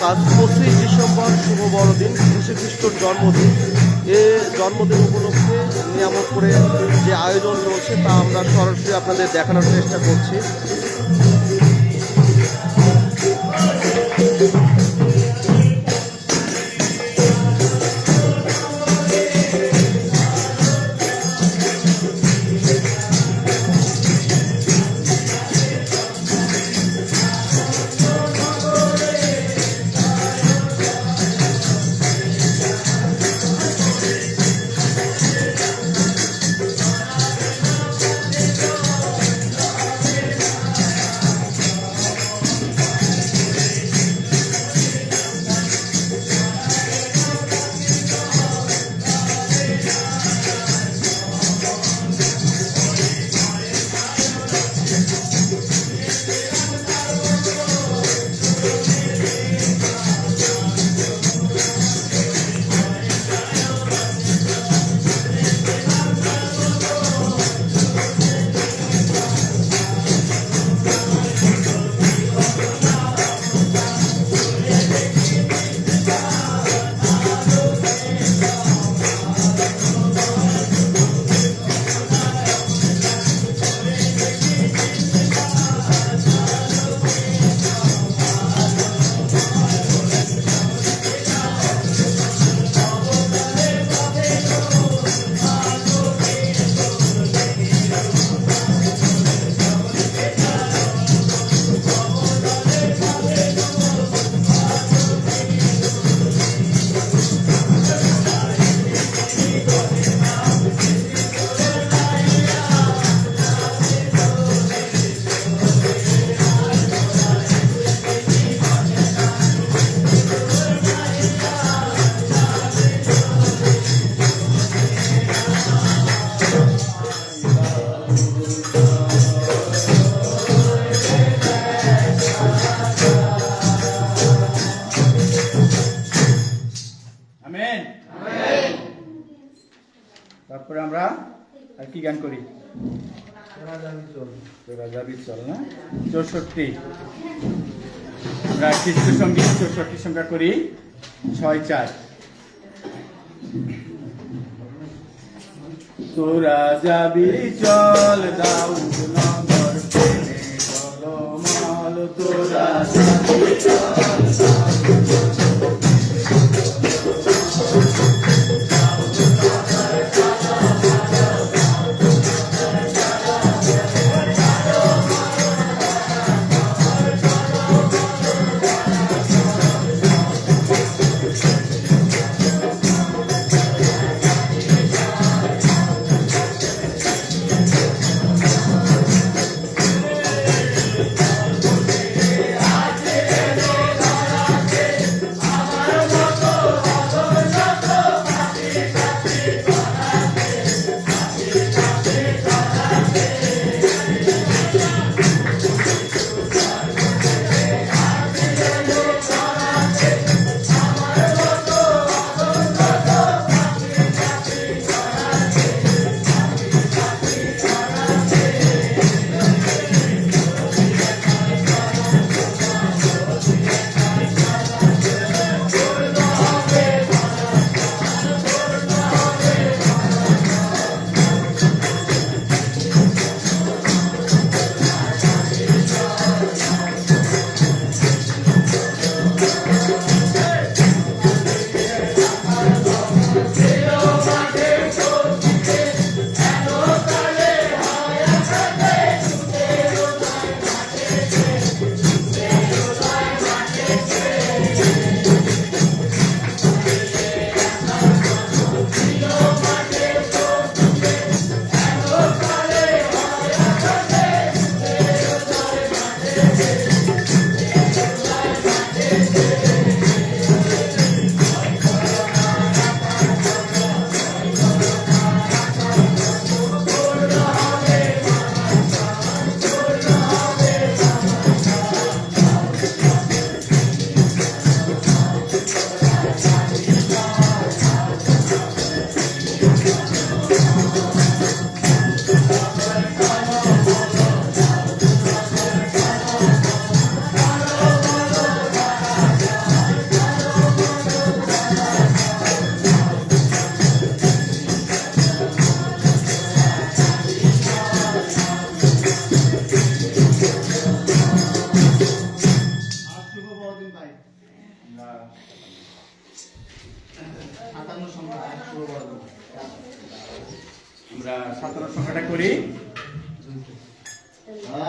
আজ 25 ডিসেম্বর শুভ বড়দিন, যীশু খ্রিস্টর জন্মদিন। এ জন্মদিন উপলক্ষে নিয়ামতপুরে যে আয়োজন চলছে তা আমরা সরাসরি আপনাদের দেখানোর চেষ্টা করছি। তারপরে আমরা আর কি গান করি? তোরা যাবি চল না 64। আমরা খ্রিস্ট সঙ্গীত 64 সংখ্যা করি 6-4। তোরা যাবি চল দাউদ নগর প্রেমে টলমল, তোরা যাবি চল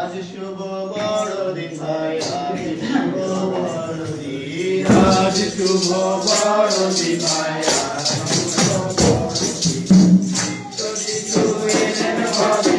আজ শুভ বড়দিন ভাই, আজ শুভ বড়দিন, আজ শুভ বড়দিন ভাই, আজ শুভ বড়দিন। যদি তুই এলেন হবে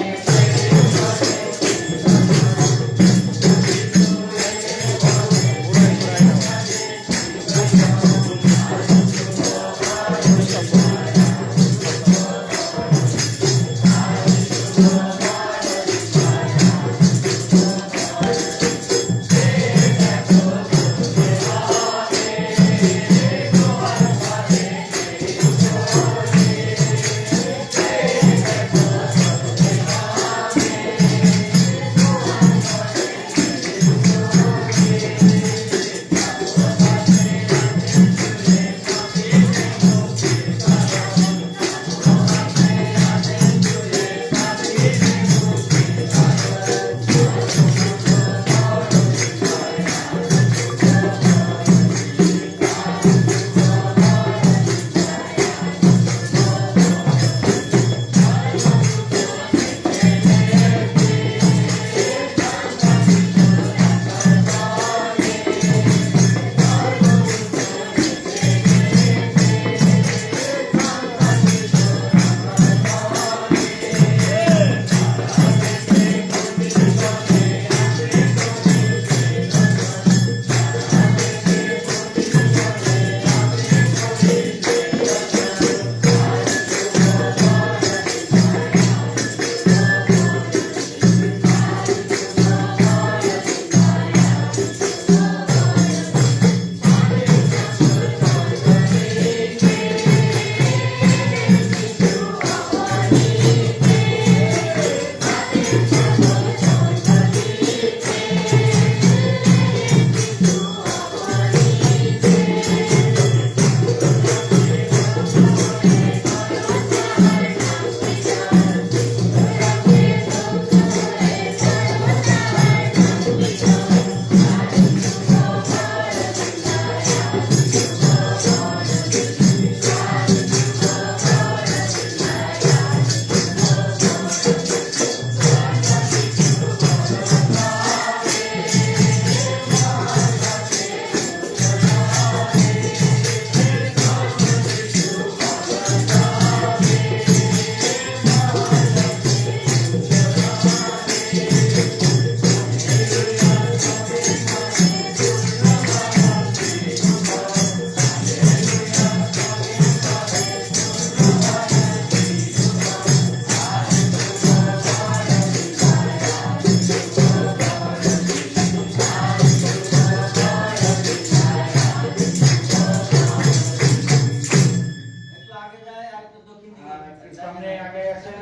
সামনে আগে আসেন।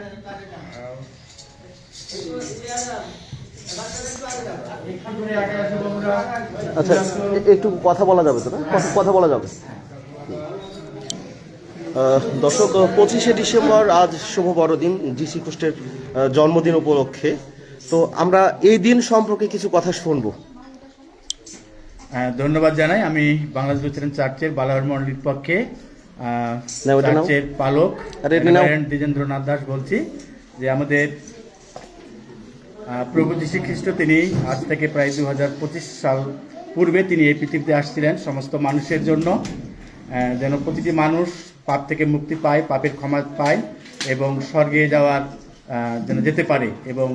একটু আগে আসুন বন্ধুরা। আচ্ছা, একটু কথা বলা যাবে তো না? কথা বলা যাবে। দর্শক, 25শে ডিসেম্বর আজ শুভ বড়দিন, যীশু খ্রিস্টের জন্মদিন উপলক্ষে। তো আমরা এই দিন সম্পর্কে কিছু কথা শুনবো। ধন্যবাদ জানাই। আমি বাংলাদেশ লুথেরান চার্চের বালাহর মন্ডলীর পক্ষে ওটা নাও। চার্চের পালক আরে এটা নাও। দ্বিজেন্দ্রনাথ দাস বলছি যে আমাদের প্রভু যীশু খ্রিস্ট তিনি আজ থেকে প্রায় 2025 সাল পূর্বে তিনি এই পৃথিবীতে আসছিলেন সমস্ত মানুষের জন্য, যেন প্রতিটি মানুষ পাপ থেকে মুক্তি পায়, পাপের ক্ষমা পায় এবং স্বর্গে যাওয়ার যেন যেতে পারে। এবং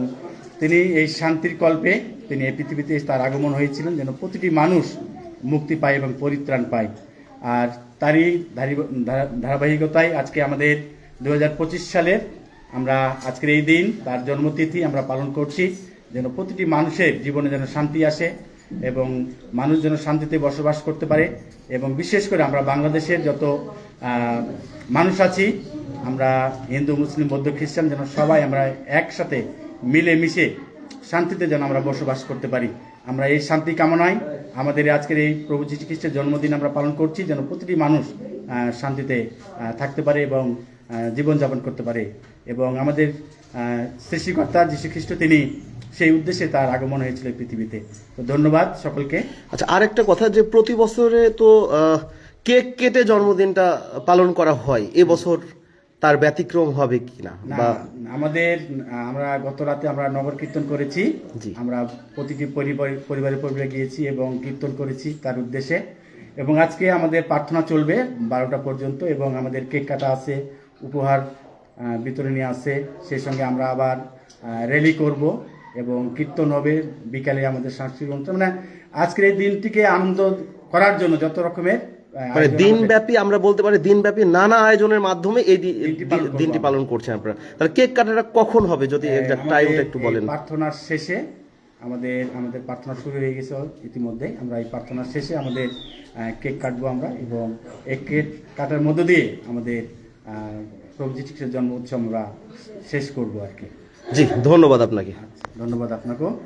তিনি এই শান্তির কল্পে তিনি এই পৃথিবীতে তার আগমন হয়েছিলেন যেন প্রতিটি মানুষ মুক্তি পায় এবং পরিত্রাণ পায়। আর তারই ধারাবাহিকতায় আজকে আমাদের 2025 সালের আমরা আজকের এই দিন তার জন্মতিথি আমরা পালন করছি, যেন প্রতিটি মানুষের জীবনে যেন শান্তি আসে এবং মানুষ যেন শান্তিতে বসবাস করতে পারে। এবং বিশেষ করে আমরা বাংলাদেশের যত মানুষ আছি, আমরা হিন্দু, মুসলিম, বৌদ্ধ, খ্রিস্টান, যেন সবাই আমরা একসাথে মিলে মিশে শান্তিতে যেন আমরা বসবাস করতে পারি। আমরা এই শান্তি কামনায় আমাদের আজকের এই প্রভু যীশু খ্রিস্টের জন্মদিন আমরা পালন করছি, যেন প্রতিটি মানুষ শান্তিতে থাকতে পারে এবং জীবনযাপন করতে পারে। এবং আমাদের সৃষ্টিকর্তা যীশু খ্রিস্ট তিনি সেই উদ্দেশ্যে তার আগমন হয়েছিল পৃথিবীতে। তো ধন্যবাদ সকলকে। আচ্ছা, আরেকটা কথা, যে প্রতি বছরে তো কেক কেটে জন্মদিনটা পালন করা হয়, এবছর তার ব্যতিক্রম হবে কিনা না, বা আমাদের আমরা গত রাতে আমরা নগর কীর্তন করেছি। জি। আমরা প্রতিটি পরিবারে গিয়েছি এবং কীর্তন করেছি তার উদ্দেশ্যে, এবং আজকে আমাদের প্রার্থনা চলবে 12টা পর্যন্ত, এবং আমাদের কেক কাটা আছে, উপহার বিতরণী আছে, সেই সঙ্গে আমরা আবার র্যালি করব এবং কীর্তন হবে বিকালে আমাদের সাংস্কৃতিক অনুষ্ঠান। মানে আজকের এই দিনটিকে আনন্দ করার জন্য যত রকমের মানে আয়োজন আমাদের- দিনব্যাপী আমরা বলতে পারি দিনব্যাপী নানা আয়োজনের মাধ্যমে এই দিনটি পালন করবো দিনটি আমরা। পালন করছেন আপনারা। তাহলে কেক কাটাটা কখন হবে যদি একটা আমাদের টাইমটা একটু এই বলেন? প্রার্থনার শেষে আমাদের প্রার্থনা শুরু হয়ে গেছে ইতিমধ্যে। আমরা এই প্রার্থনার শেষে আমাদের কেক কাটবো আমরা, এবং এই কেক কাটার মধ্য দিয়ে আমাদের প্রভু যীশু খ্রিস্টের জন্ম উৎসব আমরা শেষ করবো আর কি। জি, ধন্যবাদ আপনাকে। ধন্যবাদ আপনাকেও।